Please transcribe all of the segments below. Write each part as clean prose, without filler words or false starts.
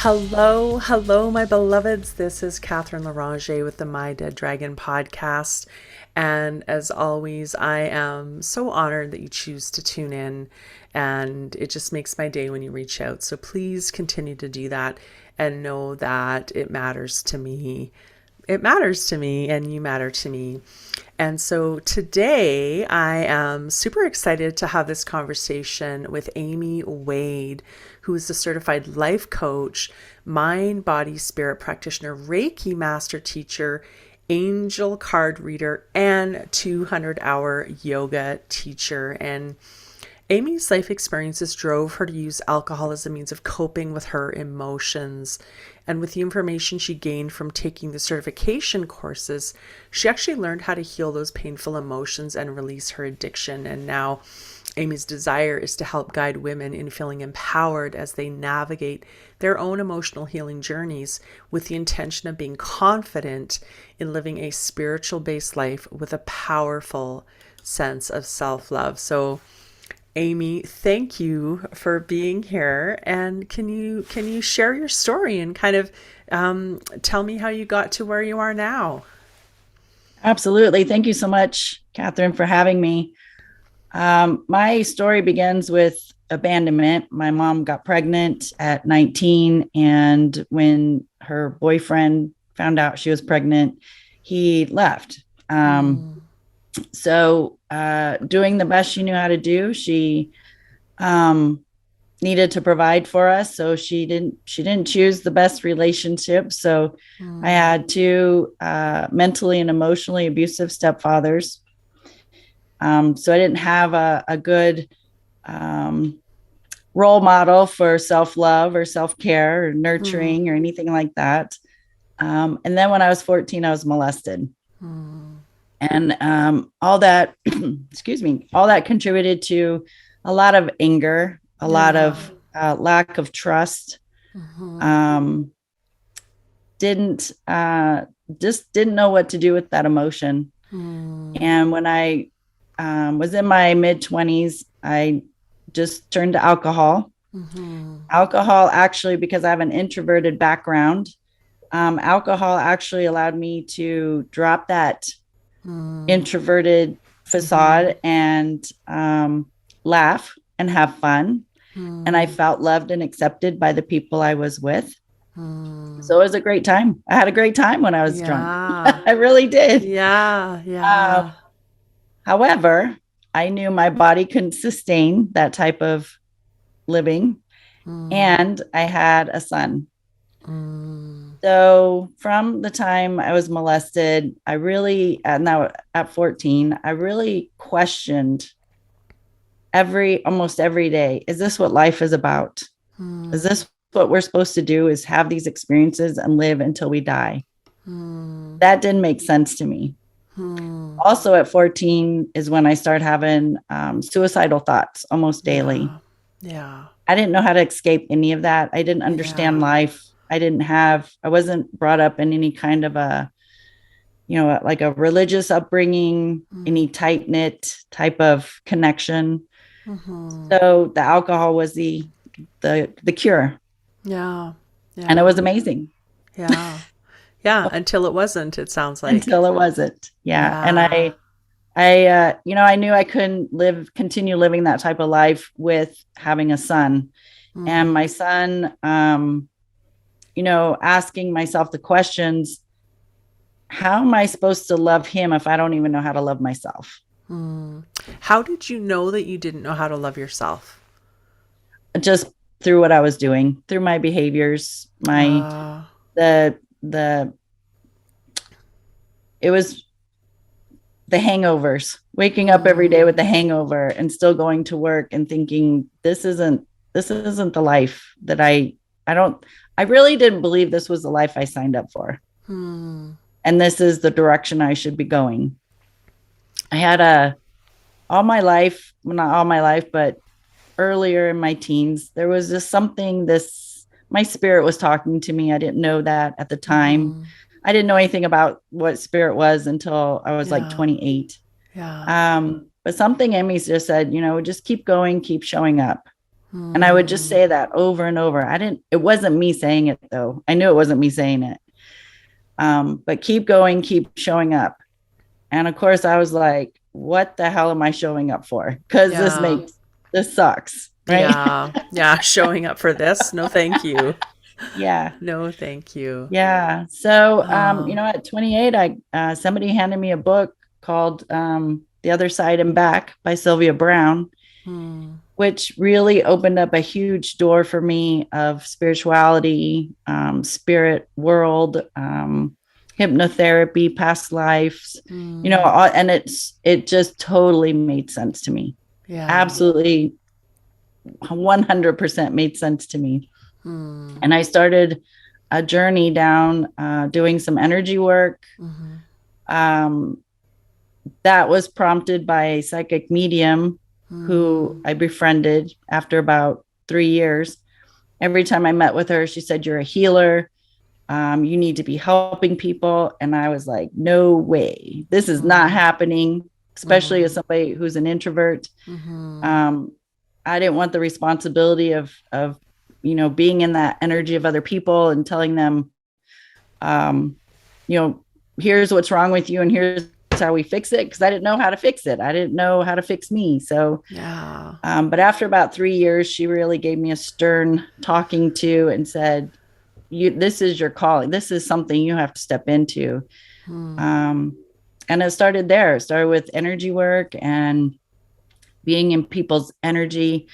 Hello, hello, my beloveds. This is Katherine Larange with the My Dead Dragon podcast. And as always, I am so honored that you choose to tune in. And it just makes my day when you reach out. So please continue to do that and know that it matters to me. It matters to me, and you matter to me. And so today I am super excited to have this conversation with Amie Wade, who is a certified life coach, mind, body, spirit practitioner, Reiki master teacher, angel card reader, and 200-hour yoga teacher. And Amie's life experiences drove her to use alcohol as a means of coping with her emotions. And with the information she gained from taking the certification courses, she actually learned how to heal those painful emotions and release her addiction. And now Amie's desire is to help guide women in feeling empowered as they navigate their own emotional healing journeys with the intention of being confident in living a spiritual-based life with a powerful sense of self-love. So Amie, thank you for being here. And can you share your story and kind of tell me how you got to where you are now? Absolutely. Thank you so much, Katherine, for having me. My story begins with abandonment. My mom got pregnant at 19, and when her boyfriend found out she was pregnant, he left. Doing the best she knew how to do, she needed to provide for us. So she didn't choose the best relationship. So I had two mentally and emotionally abusive stepfathers. So I didn't have a good role model for self-love or self-care or nurturing or anything like that. And then when I was 14, I was molested. And all that, excuse me, all that contributed to a lot of anger, a lot of lack of trust. Didn't know what to do with that emotion. And when I was in my mid-20s, I just turned to alcohol. Alcohol, actually, because I have an introverted background, alcohol actually allowed me to drop that introverted facade and laugh and have fun. And I felt loved and accepted by the people I was with. So it was a great time. I had a great time when I was drunk. I really did. Yeah, Um, yeah. However, I knew my body couldn't sustain that type of living. And I had a son. So from the time I was molested, I really, now at 14, I really questioned almost every day. Is this what life is about? Is this what we're supposed to do, is have these experiences and live until we die? That didn't make sense to me. Also at 14 is when I started having suicidal thoughts almost daily. Yeah. I didn't know how to escape any of that. I didn't understand life. I wasn't brought up in any kind of like a religious upbringing, any tight knit type of connection. So the alcohol was the cure. Yeah. And it was amazing. Yeah. Yeah. Until it wasn't, it sounds like. Until it wasn't. Yeah. And Yeah. I knew I couldn't continue living that type of life with having a son. And my son, asking myself the questions, how am I supposed to love him if I don't even know how to love myself? How did you know that you didn't know how to love yourself? Just through what I was doing, through my behaviors, the it was the hangovers, waking up every day with the hangover and still going to work and thinking, this isn't the life that I really didn't believe this was the life I signed up for. And this is the direction I should be going. I had all my life, well, not all my life, but earlier in my teens, there was just something, my spirit was talking to me. I didn't know that at the time. I didn't know anything about what spirit was until I was like 28. Yeah. But something in me just said, just keep going, keep showing up. And I would just say that over and over. It wasn't me saying it though. I knew it wasn't me saying it. But keep going, keep showing up. And of course I was like, what the hell am I showing up for? Because Yeah. this sucks. Right. Yeah. Yeah. Showing up for this. No, thank you. Yeah. No, thank you. Yeah. So, Oh. at 28, somebody handed me a book called The Other Side and Back by Sylvia Brown, Hmm. which really opened up a huge door for me of spirituality, spirit world, hypnotherapy, past lives, Hmm. and it just totally made sense to me. Yeah. Absolutely 100% made sense to me. Hmm. And I started a journey down doing some energy work. Hmm. Um, that was prompted by a psychic medium who Hmm. I befriended after about 3 years. Every time I met with her, she said, "You're a healer. You need to be helping people." And I was like, no way. This is not Hmm. happening, especially as Hmm. somebody who's an introvert. Hmm. Um, I didn't want the responsibility of being in that energy of other people and telling them, um, you know, here's what's wrong with you and here's how we fix it, because I didn't know how to fix it. I didn't know how to fix me. So, Yeah. but after about 3 years, she really gave me a stern talking to and said, this is your calling. This is something you have to step into. Hmm. Um, and it started there. It started with energy work and being in people's energy,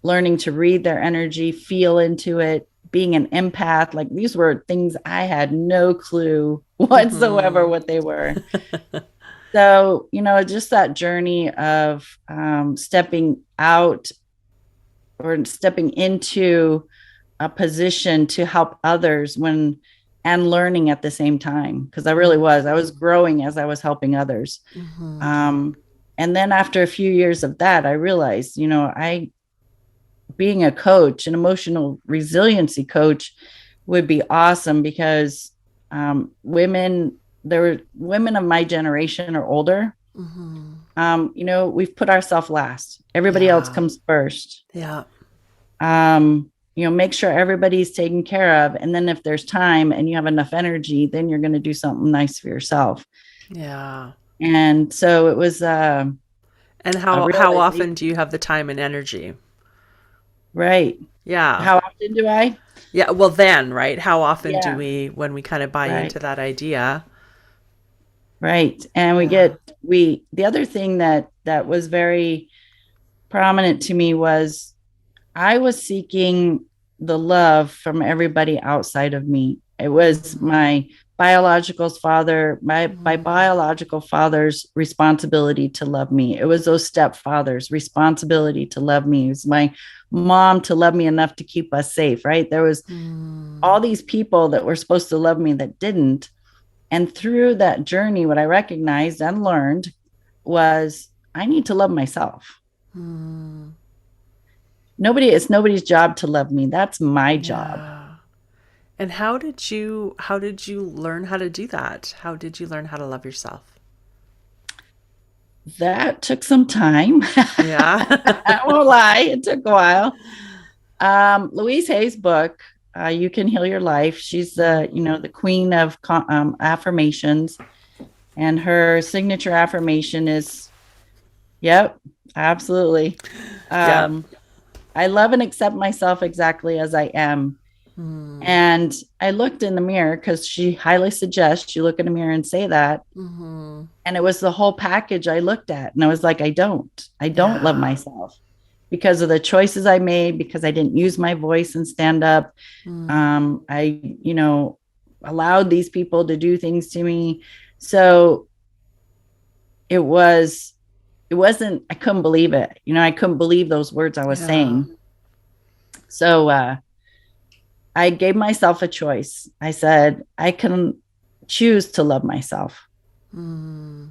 learning to read their energy, feel into it, being an empath. Like, these were things I had no clue whatsoever Hmm. what they were. So, just that journey of stepping out or stepping into a position to help others and learning at the same time, because I was growing as I was helping others. Hmm. um, and then after a few years of that, I realized, I being a coach, an emotional resiliency coach, would be awesome, because there were women of my generation or older. Hmm. We've put ourselves last. Everybody else Yeah. comes first. Yeah. Make sure everybody's taken care of. And then if there's time and you have enough energy, then you're going to do something nice for yourself. Yeah. And so it was And a how realization, often do you have the time and energy? right? Yeah. How often do I? Yeah. Well, then, right? How often do Yeah, we, when we kind of buy right, into that idea? right. And Yeah. the other thing that was very prominent to me was I was seeking the love from everybody outside of me. It was Hmm. my Hmm. biological father's responsibility to love me. It was those stepfathers' responsibility to love me. It was my mom to love me enough to keep us safe, right? There was Hmm. all these people that were supposed to love me that didn't. And through that journey, what I recognized and learned was I need to love myself. Hmm. It's nobody's job to love me. That's my job. Yeah. And how did you learn how to do that? How did you learn how to love yourself? That took some time. Yeah. I won't lie, it took a while. Louise Hay's book, "You Can Heal Your Life." She's the queen of affirmations, and her signature affirmation is, "Yep, absolutely. Yeah. Um, I love and accept myself exactly as I am." Hmm. And I looked in the mirror, because she highly suggests you look in the mirror and say that. Hmm. And it was the whole package I looked at. And I was like, I don't love Yeah. myself because of the choices I made, because I didn't use my voice and stand up. Hmm. I, allowed these people to do things to me. So it was, it wasn't, I couldn't believe it. I couldn't believe those words I was Yeah. saying. So, I gave myself a choice. I said, I can choose to love myself. Hmm.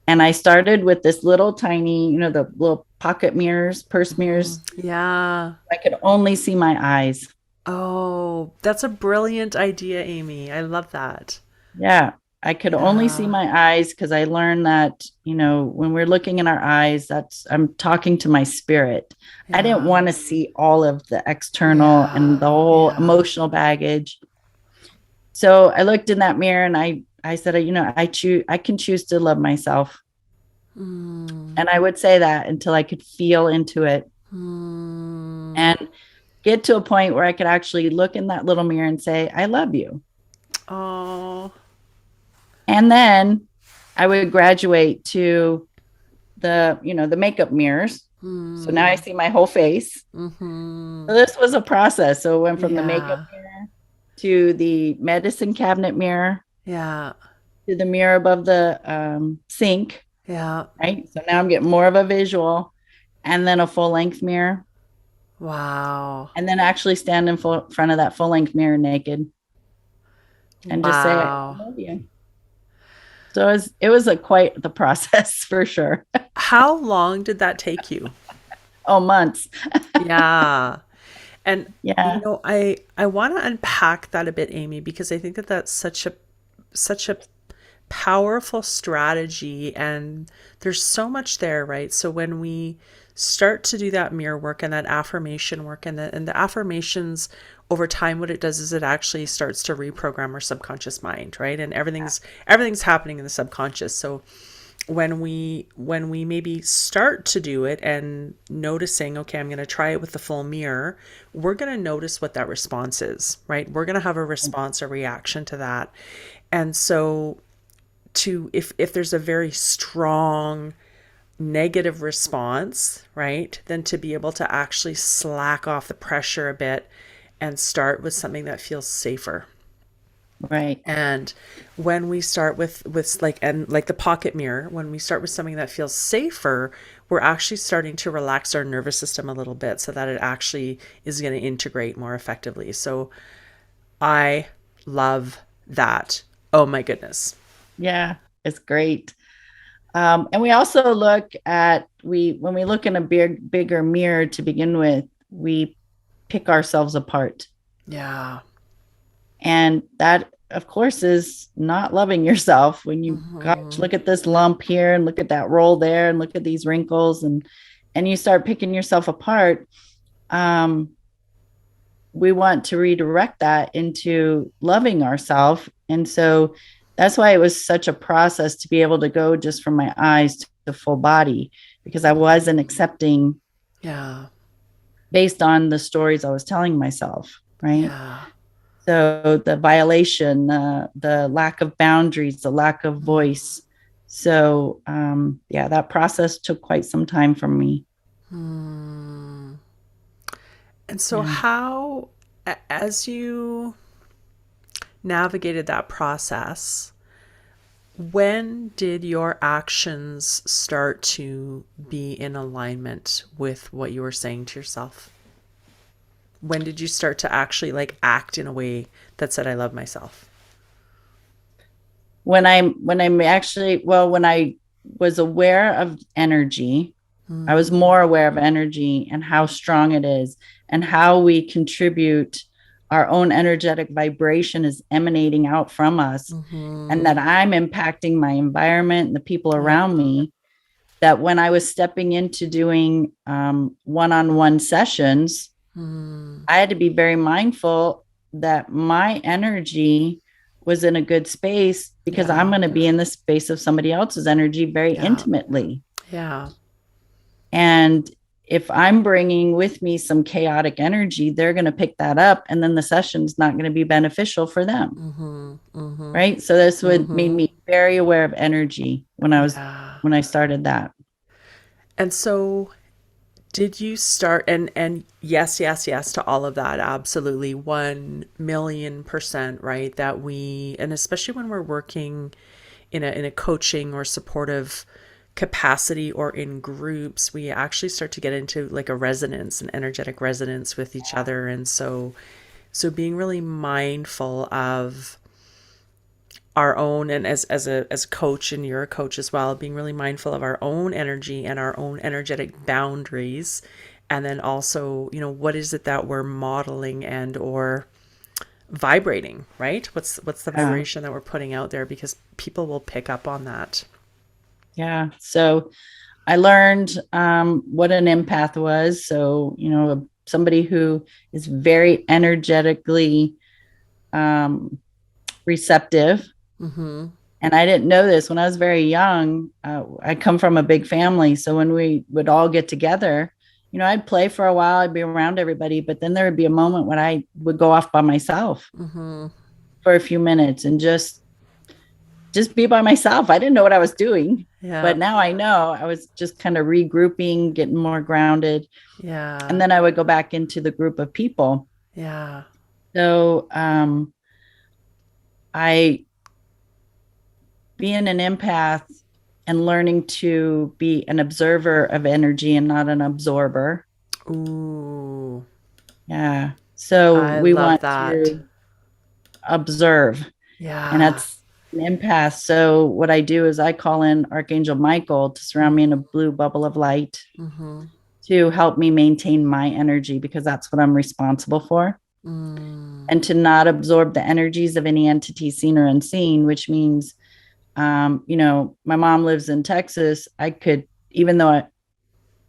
And I started with this little tiny, the little pocket mirrors, purse Hmm. mirrors. Yeah. I could only see my eyes. Oh, that's a brilliant idea, Amy. I love that. Yeah. I could only see Yeah. my eyes because I learned that, when we're looking in our eyes, I'm talking to my spirit. I didn't Yeah. want to see all of the external and Yeah. the whole Yeah. emotional baggage. So I looked in that mirror and I said, I can choose to love myself. Mm. And I would say that until I could feel into it Mm. and get to a point where I could actually look in that little mirror and say, I love you. Oh. And then I would graduate to the makeup mirrors. So now I Mm. see my whole face. Mm-hmm. So this was a process. So it went from the makeup Yeah. mirror to the medicine cabinet mirror Yeah. to the mirror above the sink. Yeah. Right. So now I'm getting more of a visual and then a full length mirror. Wow. And then actually stand in front of that full length mirror naked and just say, I Wow. love you. So it was a quite the process for sure. How long did that take you? Oh, months. Yeah. And Yeah. I want to unpack that a bit, Amy, because I think that that's such a powerful strategy, and there's so much there, right? So when we start to do that mirror work and that affirmation work, and the affirmations over time, what it does is it actually starts to reprogram our subconscious mind, right? And everything's happening in the subconscious. So when we maybe start to do it and noticing, okay, I'm going to try it with the full mirror, we're going to notice what that response is, right? We're going to have a response, a reaction to that. And so to if there's a very strong negative response, right, then to be able to actually slack off the pressure a bit and start with something that feels safer. Right. And when we start with like the pocket mirror, when we start with something that feels safer, we're actually starting to relax our nervous system a little bit so that it actually is going to integrate more effectively. So I love that. Oh my goodness. Yeah. It's great. And we also look at when we look in a bigger mirror to begin with, we pick ourselves apart. Yeah. And that, of course, is not loving yourself when gosh, Mm-hmm. look at this lump here and look at that roll there and look at these wrinkles and you start picking yourself apart. Um, we want to redirect that into loving ourselves. And so that's why it was such a process to be able to go just from my eyes to the full body because I wasn't accepting Yeah. based on the stories I was telling myself, right? Yeah. So the violation, the lack of boundaries, the lack of voice. So yeah, that process took quite some time for me. Hmm. And so Yeah. how, as you navigated that process, when did your actions start to be in alignment with what you were saying to yourself? When did you start to actually like act in a way that said, I love myself? When I'm actually, well, when I was aware of energy, I was Mm-hmm. more aware of energy and how strong it is and how we contribute our own energetic vibration is emanating out from us and Mm-hmm. that I'm impacting my environment and the people Yeah. around me. That when I was stepping into doing one-on-one sessions, Mm. I had to be very mindful that my energy was in a good space because I'm Yeah. going to be in the space of somebody else's energy very Yeah. intimately. Yeah. And if I'm bringing with me some chaotic energy, they're going to pick that up and then the session's not going to be beneficial for them. Mm-hmm. Mm-hmm. Right. So this would made Mm-hmm. me very aware of energy Yeah. when I started that. And so did you start, and yes, yes, yes to all of that, absolutely, 1,000,000%, right? That we, and especially when we're working in a coaching or supportive capacity or in groups, we actually start to get into like a resonance, an energetic resonance with each other. And so being really mindful of our own, and as a coach, and you're a coach as well, being really mindful of our own energy and our own energetic boundaries, and then also, what is it that we're modeling and or vibrating, right? What's the Yeah. vibration that we're putting out there, because people will pick up on that. Yeah. So I learned what an empath was. So, somebody who is very energetically um, receptive. Mhm. And I didn't know this when I was very young. I come from a big family. So when we would all get together, I'd play for a while, I'd be around everybody, but then there would be a moment when I would go off by myself Mhm. for a few minutes and just be by myself. I didn't know what I was doing, Yeah. but now I know. I was just kind of regrouping, getting more grounded. And Yeah. then I would go back into the group of people. Yeah. So I, being an empath and learning to be an observer of energy and not an absorber. Ooh. Yeah. So I we love want that. to observe, and Yeah. that's an empath. So what I do is I call in Archangel Michael to surround me in a blue bubble of light Mhm. to help me maintain my energy, because that's what I'm responsible for. Mm. And to not absorb the energies of any entity seen or unseen, which means, my mom lives in Texas. I could, even though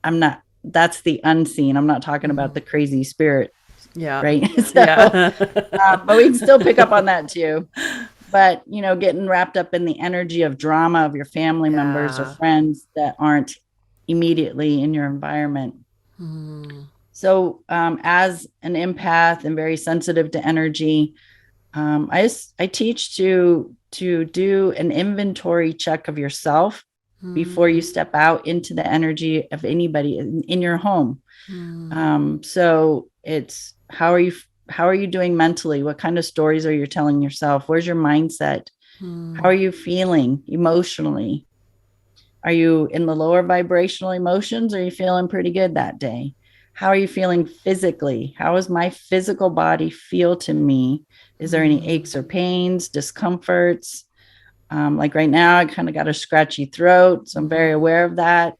I'm not, that's the unseen. I'm not talking about the Mhm. crazy spirit, Yeah. right? So, Yeah. but we can still pick up on that too. But, getting wrapped up in the energy of drama of your family members or Yeah. friends that aren't immediately in your environment. Mm. So, as an empath and very sensitive to energy, I teach to do an inventory check of yourself before you Mm. step out into the energy of anybody in your home. Mm. So it's how are you doing mentally? What kind of stories are you telling yourself? Where's your mindset? How Mm. are you feeling emotionally? Are you in the lower vibrational emotions? Or are you feeling pretty good that day? How are you feeling physically? How does my physical body feel to me? Is there any Mm. aches or pains, discomforts? Like right now, I kind of got a scratchy throat, so I'm very Mhm. aware of that.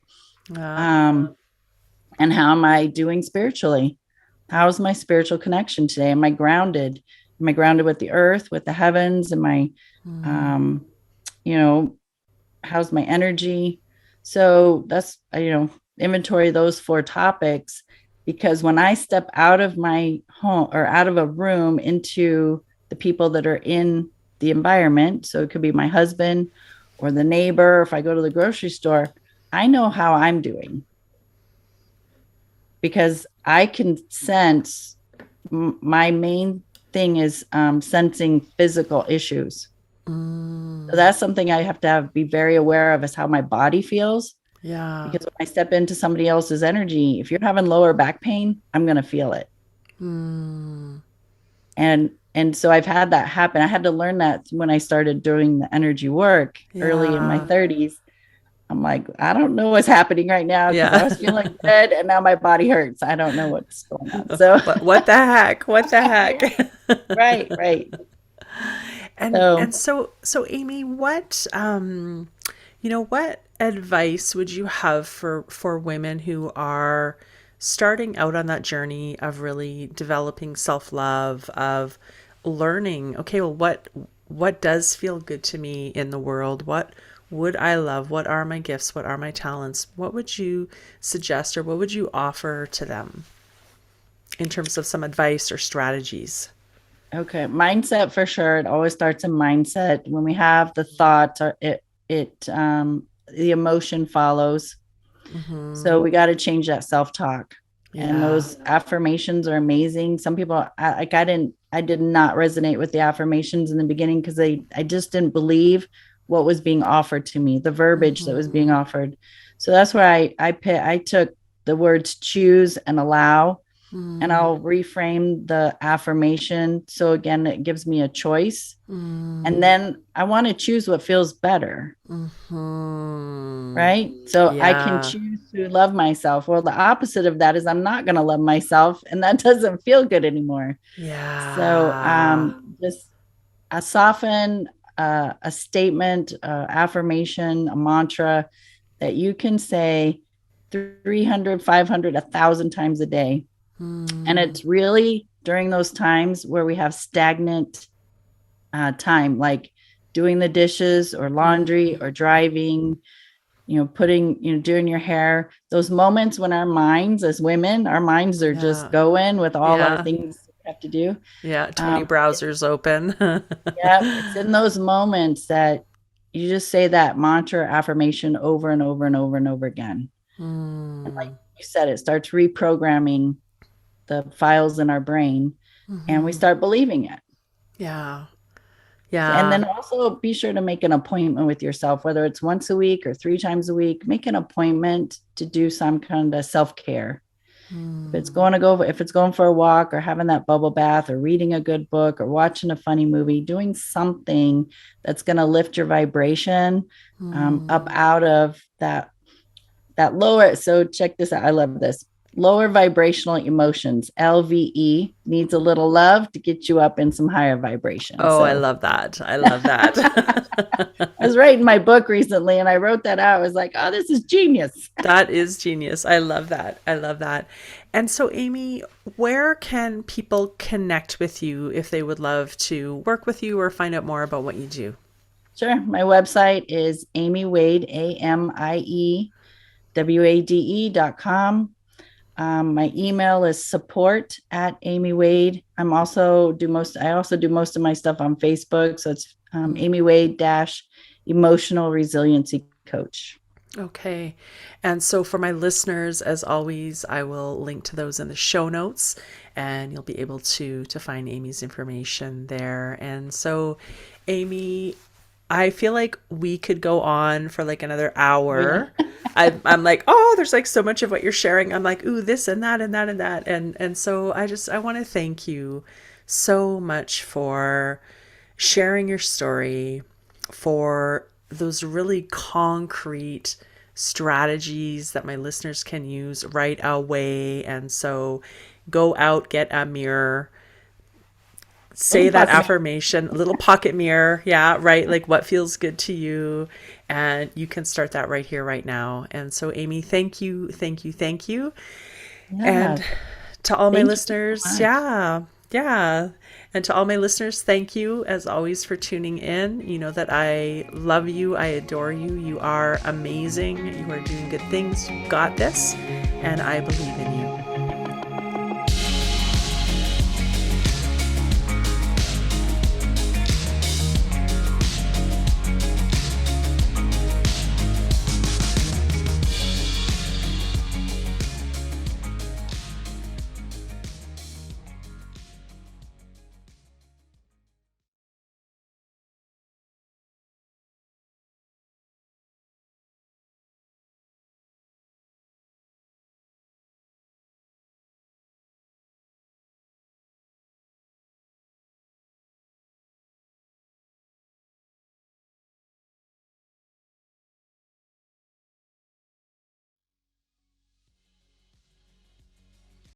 Yeah. Um, and how am I doing spiritually? How's my spiritual connection today? Am I grounded? Am I grounded with the earth, with the heavens? Am I, Mm. um, you know, how's my energy? So that's, inventory those four topics, because when I step out of my home or out of a room into the people that are in the environment, so it could be my husband or the neighbor, if I go to the grocery store, I know how I'm doing, because I can sense. My main thing is sensing physical issues. So Mm. that's something I have to be very aware of, is how my body feels. Yeah. Because when I step into somebody else's energy, if you're having lower back pain, I'm going to feel it. Mm. And so I've had that happen. I had to learn that when I started doing the energy work early in my Yeah. 30s. I'm like, I don't know what's happening right now, because I Yeah. was feeling good and now my body hurts. I don't know what's going on. So, What the heck? What the heck? right, right. And So, so Amie, what advice would you have for women who are starting out on that journey of really developing self-love, of learning, okay, well, what does feel good to me in the world? What would I love? What are my gifts? What are my talents? What would you suggest, or what would you offer to them in terms of some advice or strategies? okay, mindset for sure. It always starts in mindset. When we have the thoughts, or the emotion follows. Mm-hmm. So we got to change that self-talk. And Yeah. those affirmations are amazing. Some people, I did not resonate with the affirmations in the beginning, because I just didn't believe what was being offered to me, the verbiage that was being Mm-hmm. offered. So that's where I took the words choose and allow, and Mm. I'll reframe the affirmation. So again, it gives me a choice. And Mm. then I want to choose what feels better, Mm-hmm. right? So I can Yeah. choose to love myself. Well, the opposite of that is I'm not going to love myself, and that doesn't feel good anymore. So Yeah. just a soften, a statement, affirmation, a mantra that you can say 300, 500, 1,000 times a day. And Mm. it's really during those times where we have stagnant time, like doing the dishes or laundry or driving, doing your hair, those moments when our minds as women, our minds are just Yeah. going with all our Yeah. things we have to do. Yeah. 20 browsers open. Yeah, it's in those moments that you just say that mantra affirmation over and over and over and over again. And like Mm. you said, it starts reprogramming the files in our brain and we start believing it. Yeah. And Yeah. then also be sure to make an appointment with yourself, whether it's once a week or 3 times a week. Make an appointment to do some kind of self-care. If it's going for a walk or having that bubble bath or reading a good book or watching a funny movie, doing something that's going to lift your vibration up out of that lower. So check this out. I love this. Lower vibrational emotions, LVE, needs a little love to get you up in some higher vibration. Oh, I So love that. I love that. I was writing my book recently and I wrote that out. I was like, oh, this is genius. That is genius. I love that. I love that. And so, Amie, where can people connect with you if they would love to work with you or find out more about what you do? Sure. My website is Amie Wade, AMIEWADE.com. My email is support Amie Wade. I also do most of my stuff on Facebook. So it's Amie Wade dash emotional resiliency coach. Okay. And so for my listeners, as always, I will link to those in the show notes and you'll be able to find Amie's information there. And so, Amie, I feel like we could go on for like another hour. Yeah. I'm like, oh, there's like so much of what you're sharing. I'm like, ooh, this and that and that and that. And so I want to thank you so much for sharing your story, for those really concrete strategies that my listeners can use right away. And so go out, get a mirror, say that affirmation, a little pocket mirror. Yeah, right. Like what feels good to you. And you can start that right here, right now. And so, Amie, thank you, thank you, thank you. Yeah. And to all my Thank you listeners, so much. yeah, yeah. And to all my listeners, thank you as always for tuning in. You know that I love you. I adore you. You are amazing. You are doing good things. You got this. And I believe in you.